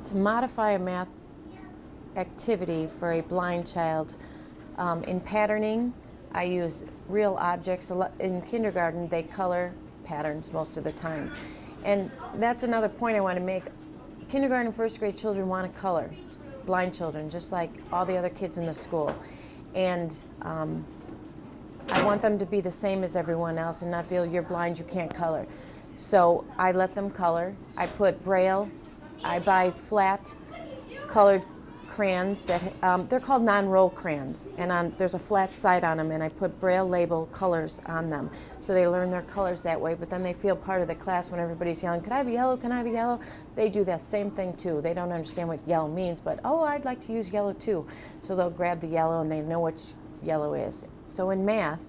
To modify a math activity for a blind child, in patterning, I use real objects. In kindergarten, they color patterns most of the time. And that's another point I want to make. Kindergarten and first grade children want to color, blind children, just like all the other kids in the school. And I want them to be the same as everyone else and not feel you're blind, you can't color. So I let them color. I put Braille. I buy flat colored crayons that they're called non-roll crayons, and there's a flat side on them, and I put Braille label colors on them, so they learn their colors that way. But then they feel part of the class when everybody's yelling, "Can I have yellow? Can I have yellow?" They do that same thing too. They don't understand what yellow means, but oh, I'd like to use yellow too. So they'll grab the yellow, and they know what yellow is. So in math,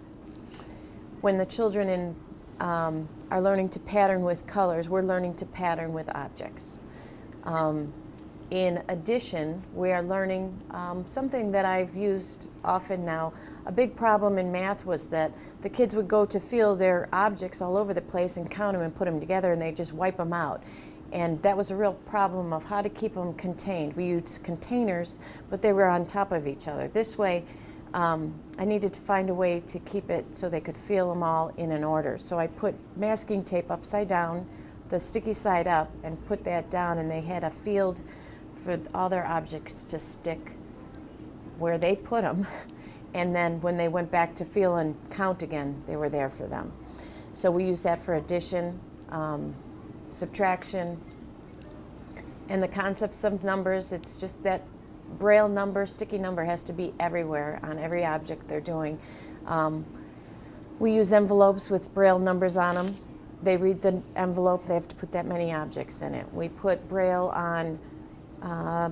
when the children are learning to pattern with colors, we're learning to pattern with objects. In addition, we are learning something that I've used often now. A big problem in math was that the kids would go to feel their objects all over the place and count them and put them together, and they just wipe them out. And that was a real problem of how to keep them contained. We used containers, but they were on top of each other. This way, I needed to find a way to keep it so they could feel them all in an order. So I put masking tape upside down, the sticky side up, and put that down, and they had a field for all their objects to stick where they put them. And then when they went back to feel and count again, they were there for them. So we use that for addition, subtraction, and the concepts of numbers. It's just that Braille number, sticky number has to be everywhere on every object they're doing. We use envelopes with Braille numbers on them. They read the envelope, they have to put that many objects in it. We put Braille on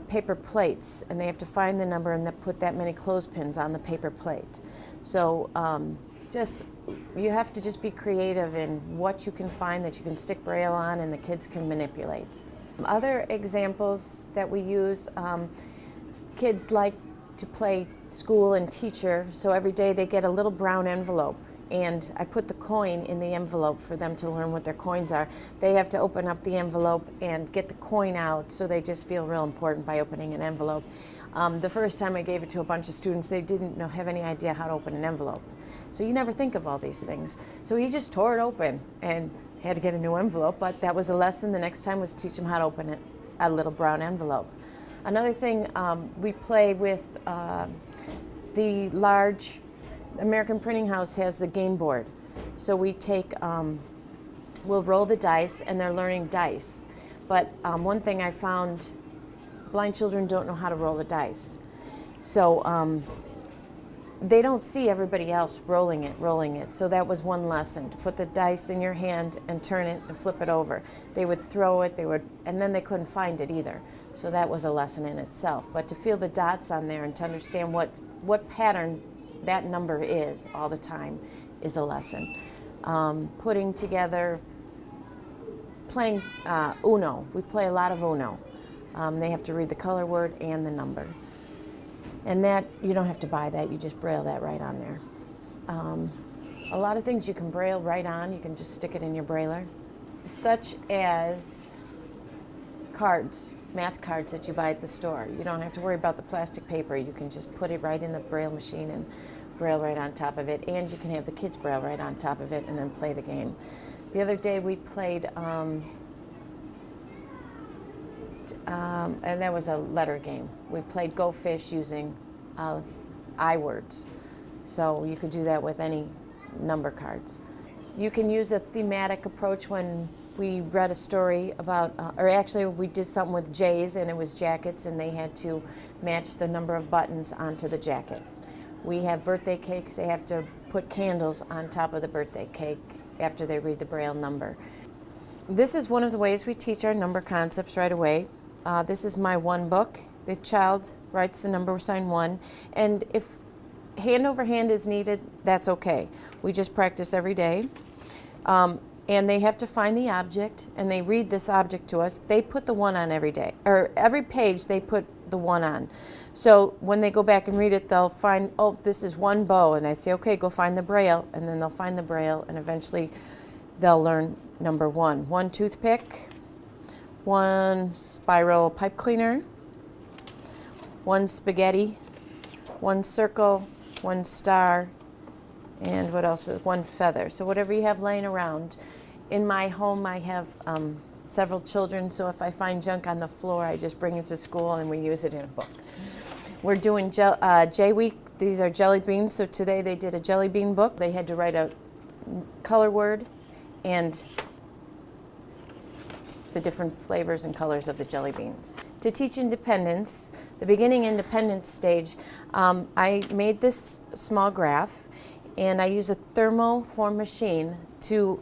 paper plates, and they have to find the number and put that many clothespins on the paper plate. So you have to just be creative in what you can find that you can stick Braille on and the kids can manipulate. Other examples that we use, kids like to play school and teacher, so every day they get a little brown envelope, and I put the coin in the envelope for them to learn what their coins are. They have to open up the envelope and get the coin out, so they just feel real important by opening an envelope. The first time I gave it to a bunch of students, they didn't have any idea how to open an envelope. So you never think of all these things. So he just tore it open and had to get a new envelope, but that was a lesson. The next time was to teach him how to open a little brown envelope. Another thing, we play with the large American Printing House has the game board. So we take, we'll roll the dice, and they're learning dice. But one thing I found, blind children don't know how to roll the dice. So they don't see everybody else rolling it. So that was one lesson, to put the dice in your hand and turn it and flip it over. They would throw it, and then they couldn't find it either. So that was a lesson in itself. But to feel the dots on there and to understand what pattern that number is all the time is a lesson. Putting together, playing Uno. We play a lot of Uno. They have to read the color word and the number. And that, you don't have to buy that, you just Braille that right on there. A lot of things you can Braille right on, you can just stick it in your Brailler. Such as cards, math cards that you buy at the store. You don't have to worry about the plastic paper, you can just put it right in the Braille machine and Braille right on top of it, and you can have the kids Braille right on top of it and then play the game. The other day we played, and that was a letter game. We played Go Fish using I words. So you could do that with any number cards. You can use a thematic approach when we read a story about, or actually we did something with J's, and it was jackets, and they had to match the number of buttons onto the jacket. We have birthday cakes, they have to put candles on top of the birthday cake after they read the Braille number. This is one of the ways we teach our number concepts right away. This is my 1 book. The child writes the number sign 1, and if hand over hand is needed, that's okay. We just practice every day. And they have to find the object, and they read this object to us. They put the 1 on every day, or every page they put the 1 on. So when they go back and read it, they'll find, oh, this is 1 bow, and I say, okay, go find the Braille, and then they'll find the Braille, and eventually they'll learn number 1. 1 toothpick, 1 spiral pipe cleaner, 1 spaghetti, 1 circle, 1 star, and what else? 1 feather. So whatever you have laying around. In my home, I have several children, so if I find junk on the floor, I just bring it to school and we use it in a book. We're doing J Week. These are jelly beans, so today they did a jelly bean book. They had to write a color word and the different flavors and colors of the jelly beans. To teach independence, the beginning independence stage, I made this small graph, and I use a thermoform machine to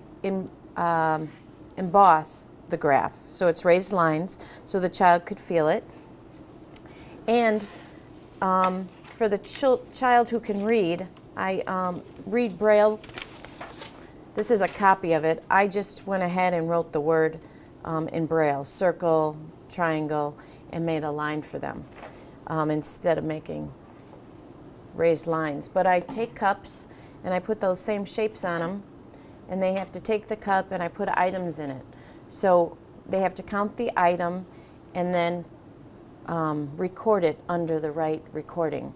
emboss the graph. So it's raised lines so the child could feel it. And for the child who can read, I read Braille. This is a copy of it. I just went ahead and wrote the word in Braille, circle, triangle, and made a line for them instead of making raised lines. But I take cups and I put those same shapes on them, and they have to take the cup and I put items in it. So they have to count the item and then record it under the right recording.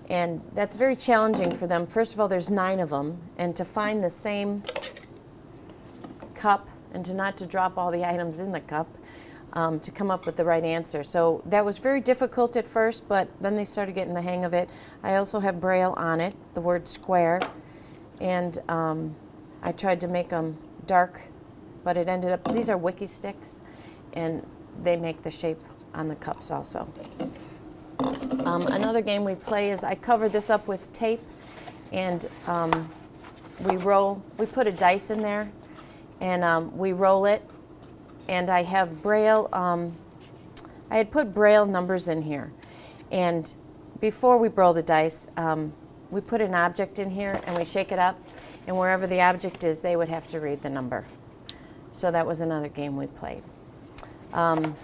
And that's very challenging for them. First of all, there's 9 of them, and to find the same cup and to not to drop all the items in the cup, to come up with the right answer. So that was very difficult at first, but then they started getting the hang of it. I also have Braille on it, the word square, and I tried to make them dark, but it ended up, these are wiki sticks, and they make the shape on the cups also. Another game we play is I cover this up with tape, and we put a dice in there, and we roll it, and I have Braille, I had put Braille numbers in here, and before we roll the dice, we put an object in here and we shake it up, and wherever the object is, they would have to read the number. So that was another game we played. And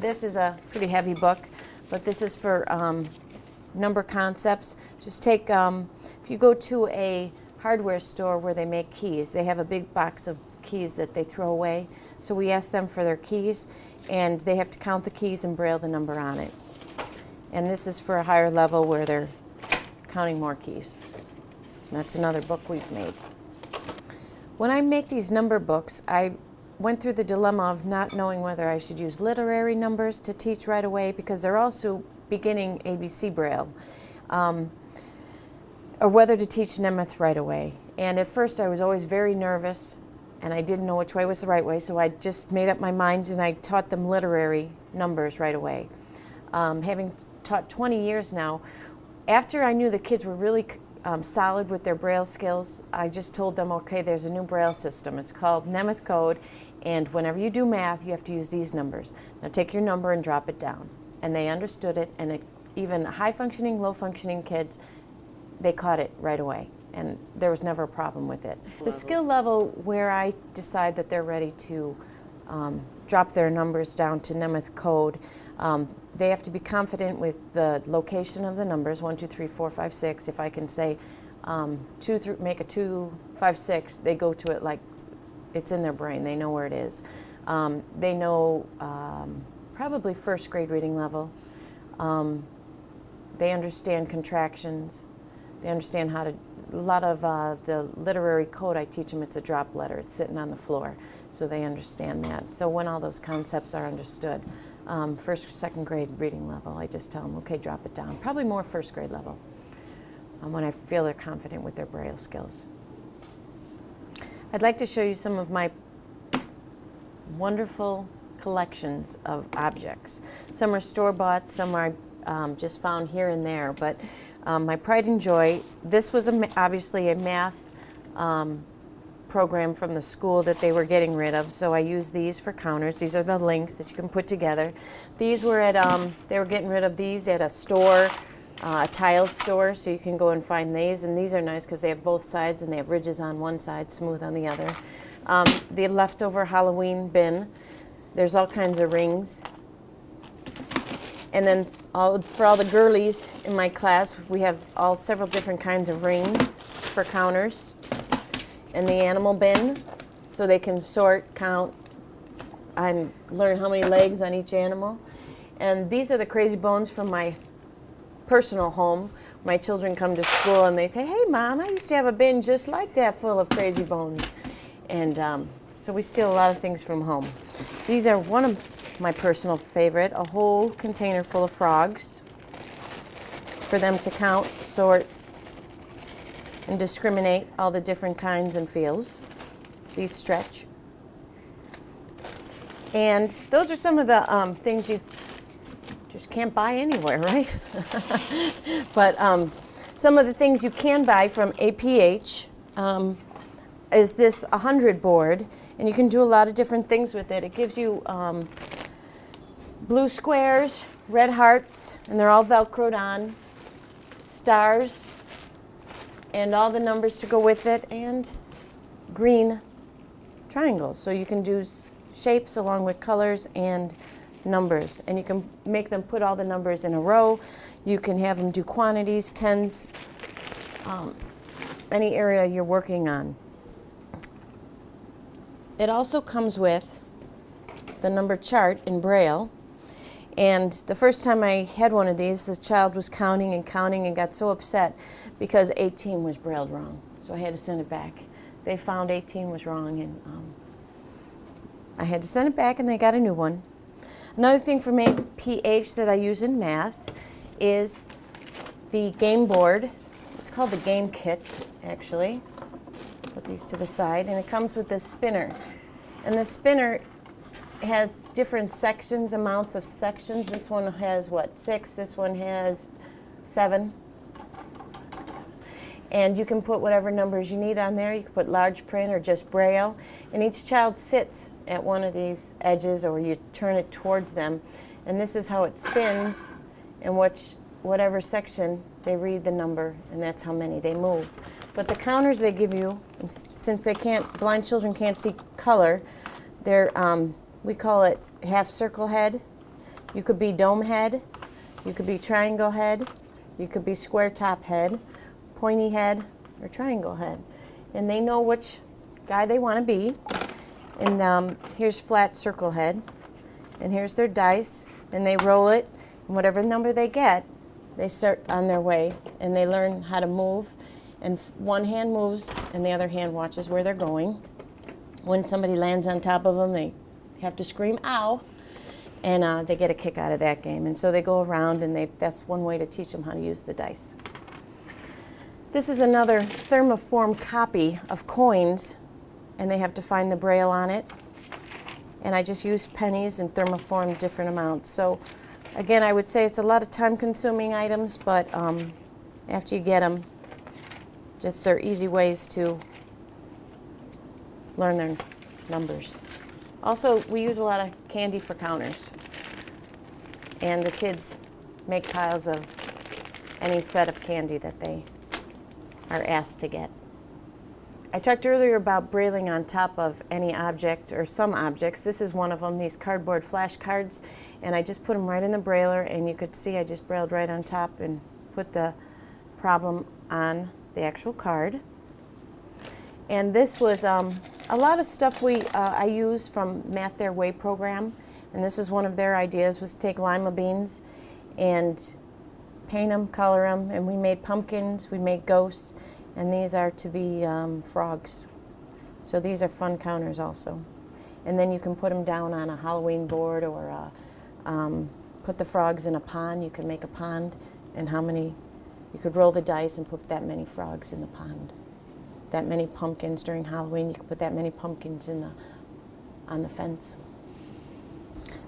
this is a pretty heavy book, but this is for number concepts. Just take, if you go to a hardware store where they make keys, they have a big box of keys that they throw away. So we ask them for their keys, and they have to count the keys and Braille the number on it. And this is for a higher level where they're counting more keys. And that's another book we've made. When I make these number books, I went through the dilemma of not knowing whether I should use literary numbers to teach right away, because they're also beginning ABC Braille, or whether to teach Nemeth right away. And at first I was always very nervous, and I didn't know which way was the right way, so I just made up my mind and I taught them literary numbers right away. Having taught 20 years now, after I knew the kids were really solid with their Braille skills, I just told them, okay, there's a new Braille system. It's called Nemeth Code, and whenever you do math, you have to use these numbers. Now take your number and drop it down. And they understood it, and even high-functioning, low-functioning kids, they caught it right away, and there was never a problem with it. The skill level where I decide that they're ready to drop their numbers down to Nemeth Code, they have to be confident with the location of the numbers, 1, 2, 3, 4, 5, 6. If I can say make a 2, 5, 6, they go to it like it's in their brain. They know where it is. They know probably first grade reading level. They understand contractions. They understand how to, a lot of the literary code I teach them, it's a drop letter. It's sitting on the floor, so they understand that. So when all those concepts are understood, first, second grade reading level, I just tell them, okay, drop it down. Probably more first grade level, when I feel they're confident with their Braille skills. I'd like to show you some of my wonderful collections of objects. Some are store-bought, some are just found here and there, but my pride and joy, this was obviously a math program from the school that they were getting rid of, so I use these for counters. These are the links that you can put together. These were at, they were getting rid of these at a store, a tile store, so you can go and find these, and these are nice because they have both sides and they have ridges on one side, smooth on the other. The leftover Halloween bin, there's all kinds of rings. And then for all the girlies in my class, we have several different kinds of rings for counters. And the animal bin, so they can sort, count, and learn how many legs on each animal. And these are the crazy bones from my personal home. My children come to school and they say, "Hey, Mom, I used to have a bin just like that full of crazy bones." And so we steal a lot of things from home. These are one of my personal favorite, a whole container full of frogs for them to count, sort, and discriminate all the different kinds and feels. These stretch. And those are some of the things you just can't buy anywhere, right? But some of the things you can buy from APH is this 100 board, and you can do a lot of different things with it. It gives you blue squares, red hearts, and they're all Velcroed on, stars, and all the numbers to go with it, and green triangles. So you can do shapes along with colors and numbers, and you can make them put all the numbers in a row. You can have them do quantities, tens, any area you're working on. It also comes with the number chart in Braille, and the first time I had one of these, the child was counting and counting and got so upset because 18 was brailled wrong, so I had to send it back. They found 18 was wrong, and I had to send it back, and they got a new one. Another thing from APH that I use in math is the game board. It's called the game kit, actually. Put these to the side, and it comes with this spinner. And the spinner has different sections, amounts of sections. This one has, 6? This one has 7. And you can put whatever numbers you need on there. You can put large print or just Braille. And each child sits at one of these edges, or you turn it towards them. And this is how it spins, and whatever section they read the number, and that's how many they move. But the counters they give you, since blind children can't see color, they're, we call it half circle head. You could be dome head. You could be triangle head. You could be square top head, pointy head, or triangle head. And they know which guy they want to be. And here's flat circle head. And here's their dice. And they roll it. And whatever number they get, they start on their way. And they learn how to move. And one hand moves, and the other hand watches where they're going. When somebody lands on top of them, they have to scream, "Ow!" And they get a kick out of that game. And so they go around, and that's one way to teach them how to use the dice. This is another thermoform copy of coins, and they have to find the Braille on it. And I just used pennies and thermoformed different amounts. So again, I would say it's a lot of time-consuming items, but after you get them, just they're easy ways to learn their numbers. Also, we use a lot of candy for counters. And the kids make piles of any set of candy that they are asked to get. I talked earlier about brailing on top of any object or some objects. This is one of them, these cardboard flashcards, and I just put them right in the brailer, and you could see I just brailled right on top and put the problem on the actual card. And this was a lot of stuff I use from Math Their Way program, and this is one of their ideas, was to take lima beans and paint them, color them, and we made pumpkins, we made ghosts, and these are to be frogs. So these are fun counters also. And then you can put them down on a Halloween board, or put the frogs in a pond. You can make a pond, and you could roll the dice and put that many frogs in the pond. That many pumpkins during Halloween, you could put that many pumpkins on the fence.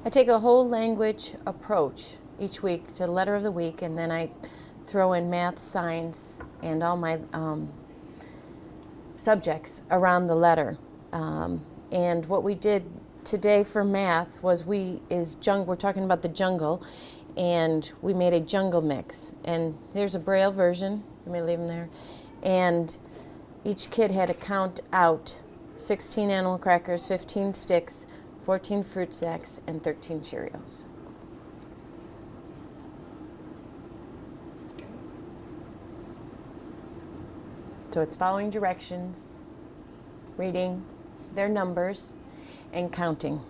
I take a whole language approach each week to the letter of the week, and then I throw in math, science, and all my subjects around the letter. And what we did today for math was we're talking about the jungle, and we made a jungle mix. And here's a Braille version. Let me leave them there. And each kid had to count out 16 animal crackers, 15 sticks, 14 fruit snacks, and 13 Cheerios. So it's following directions, reading their numbers, and counting.